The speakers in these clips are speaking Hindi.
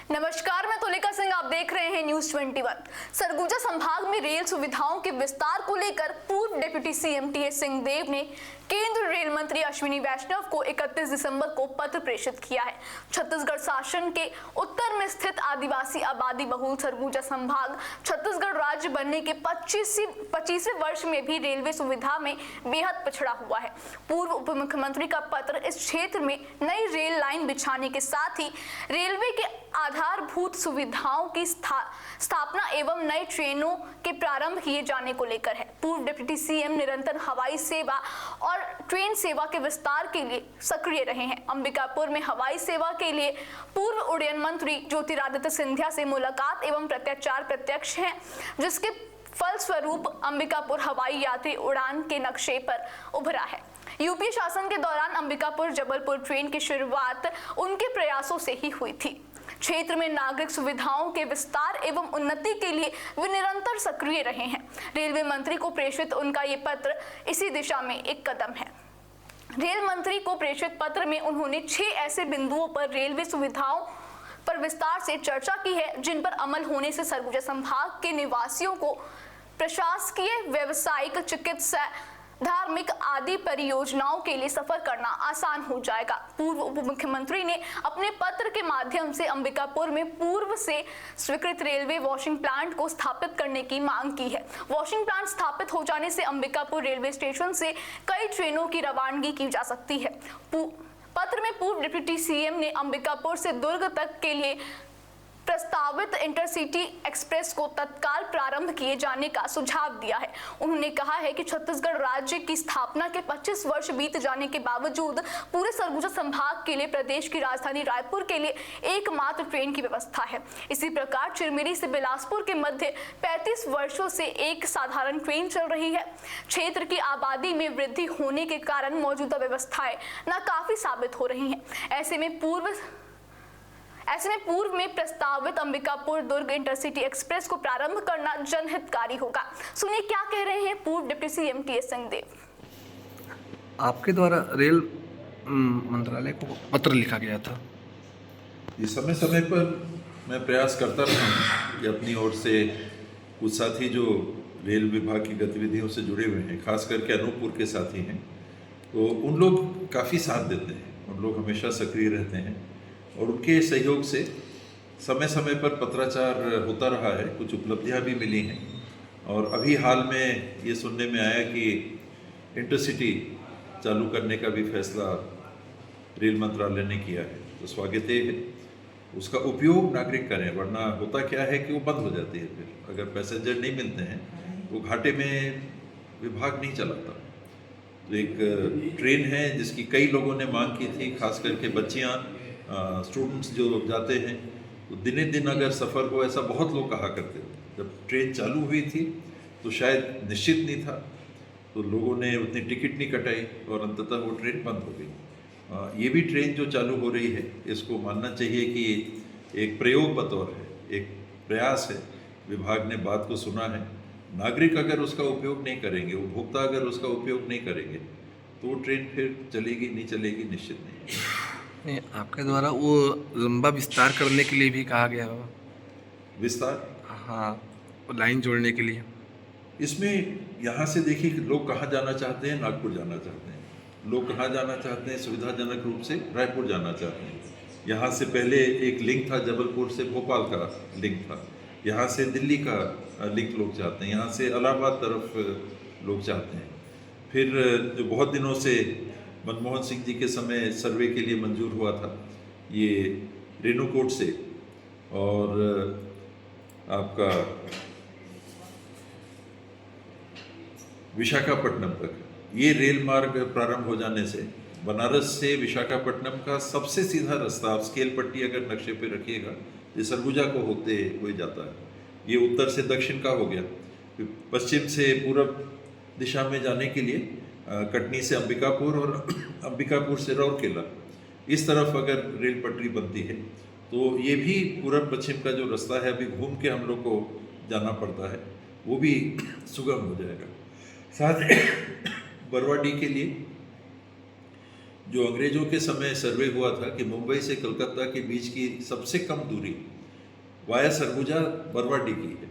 नमस्कार, मैं तुलिका सिंह। आप देख रहे हैं न्यूज 21। सरगुजा संभाग में रेल सुविधाओं के विस्तार को लेकर पूर्व डिप्टी सीएम टीएस सिंहदेव ने केंद्र रेल मंत्री अश्विनी वैष्णव को 31 दिसंबर को पत्र प्रेषित किया है। छत्तीसगढ़ शासन के उत्तर में स्थित आदिवासी आबादी बहुल सरगुजा संभाग छत्तीसगढ़ राज्य बनने के 25वें वर्ष में भी रेलवे सुविधा में बेहद पिछड़ा हुआ है। पूर्व उप मुख्यमंत्री का पत्र इस क्षेत्र में नई रेल लाइन बिछाने के साथ ही रेलवे के आधारभूत सुविधाओं की स्थापना एवं नई ट्रेनों के प्रारंभ किए जाने को लेकर है। पूर्व डिप्टी सीएम निरंतर हवाई सेवा और ट्रेन सेवा के विस्तार के लिए सक्रिय रहे हैं। अंबिकापुर में हवाई सेवा के लिए पूर्व उड्डयन मंत्री ज्योतिरादित्य सिंधिया से मुलाकात एवं प्रत्याचार प्रत्यक्ष है, जिसके फलस्वरूप अंबिकापुर हवाई यात्री उड़ान के नक्शे पर उभरा है। यूपी शासन के दौरान अंबिकापुर जबलपुर ट्रेन की शुरुआत उनके प्रयासों से ही हुई थी। क्षेत्र में नागरिक सुविधाओं के विस्तार एवं उन्नति के लिए वे निरंतर सक्रिय रहे हैं। रेलवे मंत्री को प्रेषित उनका ये पत्र इसी दिशा में एक कदम है। रेल मंत्री को प्रेषित पत्र में उन्होंने 6 ऐसे बिंदुओं पर रेलवे सुविधाओं पर विस्तार से चर्चा की है, जिन पर अमल होने से सरगुजा संभाग के निवासियों को प्रशासकीय, व्यावसायिक, चिकित्सा, धार्मिक आदि परियोजनाओं के लिए सफर करना आसान हो जाएगा। पूर्व उप मुख्यमंत्री ने अपने पत्र के माध्यम से अंबिकापुर में पूर्व से स्वीकृत रेलवे वॉशिंग प्लांट को स्थापित करने की मांग की है। वॉशिंग प्लांट स्थापित हो जाने से अंबिकापुर रेलवे स्टेशन से कई ट्रेनों की रवानगी की जा सकती है। पत्र में पूर्व डिप्टी सीएम ने अंबिकापुर से दुर्ग तक के लिए प्रस्तावित इंटरसिटी एक्सप्रेस को तत्काल प्रारंभ किए जाने का सुझाव दिया है। उन्होंने कहा है कि छत्तीसगढ़ राज्य की स्थापना के 25 वर्ष बीत जाने के बावजूद पूरे सरगुजा संभाग के लिए प्रदेश की राजधानी रायपुर के लिए एकमात्र ट्रेन की व्यवस्था है। इसी प्रकार चिरमिरी से बिलासपुर के मध्य 35 वर्षों से एक साधारण ट्रेन चल रही है। क्षेत्र की आबादी में वृद्धि होने के कारण मौजूदा व्यवस्थाएं नाकाफी साबित हो रही हैं। ऐसे में पूर्व में प्रस्तावित अंबिकापुर दुर्ग इंटरसिटी एक्सप्रेस को प्रारंभ करना जनहितकारी होगा। सुनिए क्या कह रहे हैं पूर्व डिप्टी सीएम टीएस सिंहदेव। आपके द्वारा रेल मंत्रालय को पत्र लिखा गया था। ये समय समय पर मैं प्रयास करता रहा हूँ कि अपनी ओर से कुछ साथी जो रेल विभाग की गतिविधियों से जुड़े हुए हैं, खास करके अनूपपुर के साथी हैं, तो उन लोग काफ़ी साथ देते हैं। उन लोग हमेशा सक्रिय रहते हैं और उनके सहयोग से समय समय पर पत्राचार होता रहा है। कुछ उपलब्धियां भी मिली हैं और अभी हाल में ये सुनने में आया कि इंटरसिटी चालू करने का भी फैसला रेल मंत्रालय ने किया है, तो स्वागत है। उसका उपयोग नागरिक करें, वरना होता क्या है कि वो बंद हो जाती है। फिर अगर पैसेंजर नहीं मिलते हैं तो घाटे में विभाग नहीं चलाता। तो एक ट्रेन है जिसकी कई लोगों ने मांग की थी, खास करके बच्चियाँ, स्टूडेंट्स जो जाते हैं, तो दिने दिन अगर सफ़र हो, ऐसा बहुत लोग कहा करते थे। जब ट्रेन चालू हुई थी तो शायद निश्चित नहीं था, तो लोगों ने उतनी टिकट नहीं कटाई और अंततः वो ट्रेन बंद हो गई। ये भी ट्रेन जो चालू हो रही है, इसको मानना चाहिए कि एक प्रयोग बतौर है, एक प्रयास है। विभाग ने बात को सुना है। नागरिक अगर उसका उपयोग नहीं करेंगे, उपभोक्ता अगर उसका उपयोग नहीं करेंगे, तो वो ट्रेन फिर चलेगी नहीं चलेगी निश्चित नहीं। नहीं, आपके द्वारा वो लंबा विस्तार करने के लिए भी कहा गया है। विस्तार, हाँ, लाइन जोड़ने के लिए। इसमें यहाँ से देखिए कि लोग कहाँ जाना चाहते हैं, नागपुर जाना चाहते हैं। लोग कहाँ जाना चाहते हैं, सुविधाजनक रूप से रायपुर जाना चाहते हैं। यहाँ से पहले एक लिंक था, जबलपुर से भोपाल का लिंक था। यहाँ से दिल्ली का लिंक लोग चाहते हैं, यहाँ से इलाहाबाद तरफ लोग चाहते हैं। फिर जो बहुत दिनों से मनमोहन सिंह जी के समय सर्वे के लिए मंजूर हुआ था, ये रेणुकूट से और आपका विशाखापट्टनम तक ये रेल मार्ग प्रारंभ हो जाने से बनारस से विशाखापट्टनम का सबसे सीधा रास्ता, आप स्केल पट्टी अगर नक्शे पे रखिएगा, ये सरगुजा को होते हुए जाता है। ये उत्तर से दक्षिण का हो गया। पश्चिम से पूर्व दिशा में जाने के लिए कटनी से अंबिकापुर और अंबिकापुर से राउरकेला, इस तरफ अगर रेल पटरी बनती है तो ये भी पूर्व पश्चिम का जो रास्ता है, अभी घूम के हम लोग को जाना पड़ता है, वो भी सुगम हो जाएगा। साथ बरवाडी के लिए जो अंग्रेजों के समय सर्वे हुआ था कि मुंबई से कलकत्ता के बीच की सबसे कम दूरी वाया सरगुजा बरवाडी की है।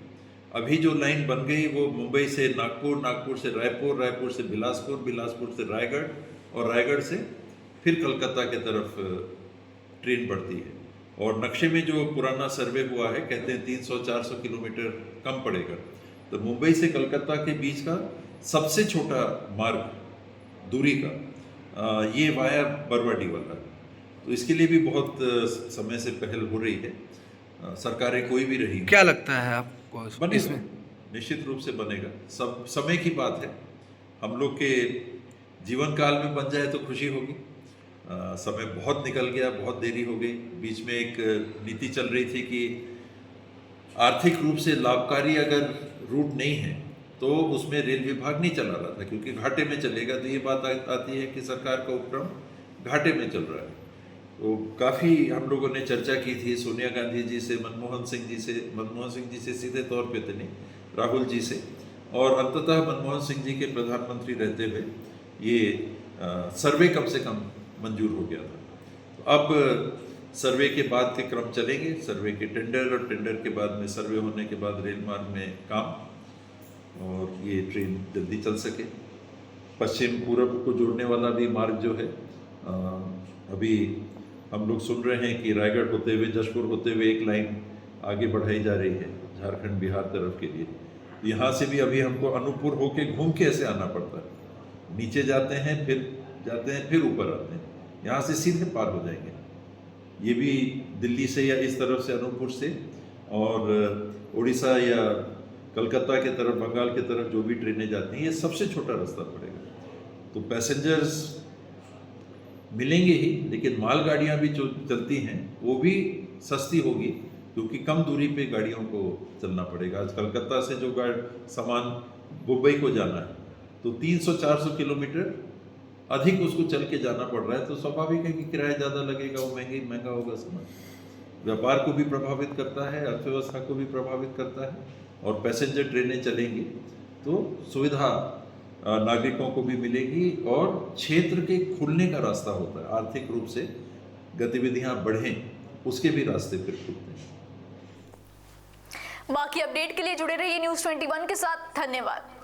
अभी जो लाइन बन गई वो मुंबई से नागपुर, नागपुर से रायपुर, रायपुर से बिलासपुर, बिलासपुर से रायगढ़ और रायगढ़ से फिर कलकत्ता के तरफ ट्रेन बढ़ती है। और नक्शे में जो पुराना सर्वे हुआ है कहते हैं 300-400 किलोमीटर कम पड़ेगा। तो मुंबई से कलकत्ता के बीच का सबसे छोटा मार्ग दूरी का ये वाया बरवाडी वाला है। तो इसके लिए भी बहुत समय से पहल हो रही है, सरकारें कोई भी रही। क्या लगता है आपको बनेगा, इसमें? निश्चित रूप से बनेगा। सब समय की बात है। हम लोग के जीवन काल में बन जाए तो खुशी होगी। समय बहुत निकल गया, बहुत देरी हो गई। बीच में एक नीति चल रही थी कि आर्थिक रूप से लाभकारी अगर रूट नहीं है तो उसमें रेल विभाग नहीं चला रहा था, क्योंकि घाटे में चलेगा। तो ये बात आती है कि सरकार का उपक्रम घाटे में चल रहा है। तो काफ़ी हम लोगों ने चर्चा की थी सोनिया गांधी जी से, मनमोहन सिंह जी से सीधे तौर पे तो नहीं, राहुल जी से, और अंततः मनमोहन सिंह जी के प्रधानमंत्री रहते हुए ये सर्वे कम से कम मंजूर हो गया था। तो अब सर्वे के बाद के क्रम चलेंगे, सर्वे के टेंडर, और टेंडर के बाद में सर्वे होने के बाद रेल मार्ग में काम, और ये ट्रेन जल्दी चल सके। पश्चिम पूरब को जोड़ने वाला भी मार्ग जो है, अभी हम लोग सुन रहे हैं कि रायगढ़ होते हुए, जशपुर होते हुए एक लाइन आगे बढ़ाई जा रही है झारखंड बिहार तरफ के लिए। यहाँ से भी अभी हमको अनूपपुर होके घूम के ऐसे आना पड़ता है, नीचे जाते हैं फिर ऊपर आते हैं, यहाँ से सीधे पार हो जाएंगे। ये भी दिल्ली से या इस तरफ से अनूपपुर से, और उड़ीसा या कलकत्ता के तरफ, बंगाल के तरफ जो भी ट्रेनें जाती हैं, ये सबसे छोटा रास्ता पड़ेगा। तो पैसेंजर्स मिलेंगे ही, लेकिन मालगाड़ियाँ भी जो चलती हैं वो भी सस्ती होगी, क्योंकि कम दूरी पे गाड़ियों को चलना पड़ेगा। आज कलकत्ता से जो सामान मुंबई को जाना है तो 300-400 किलोमीटर अधिक उसको चल के जाना पड़ रहा है। तो स्वाभाविक है कि किराया ज़्यादा लगेगा, वो महंगा होगा सामान। व्यापार को भी प्रभावित करता है, अर्थव्यवस्था को भी प्रभावित करता है, और पैसेंजर ट्रेनें चलेंगी तो सुविधा नागरिकों को भी मिलेगी, और क्षेत्र के खुलने का रास्ता होता है। आर्थिक रूप से गतिविधियां बढ़ें, उसके भी रास्ते फिर खुलते हैं। बाकी अपडेट के लिए जुड़े रहिए न्यूज़ 21 के साथ। धन्यवाद।